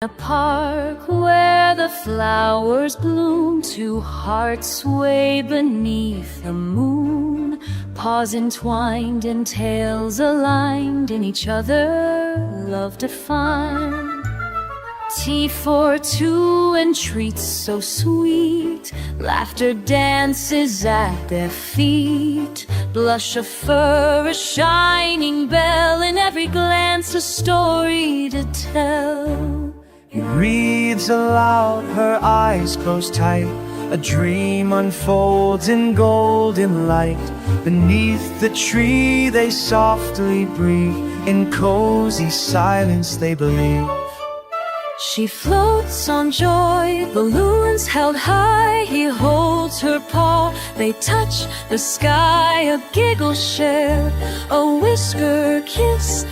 A park where the flowers bloom, two hearts sway beneath the moon, paws entwined and tails aligned in each other, love defined. Tea for two and treats so sweet, laughter dances at their feet, blush of fur, a shining bell, in every glance a story to tell. He reads aloud, her eyes close tight. A dream unfolds in golden light. Beneath the tree they softly breathe. In cozy silence they believe. She floats on joy, balloons held high. He holds her paw, they touch the sky. A giggle shared, a whisper kiss,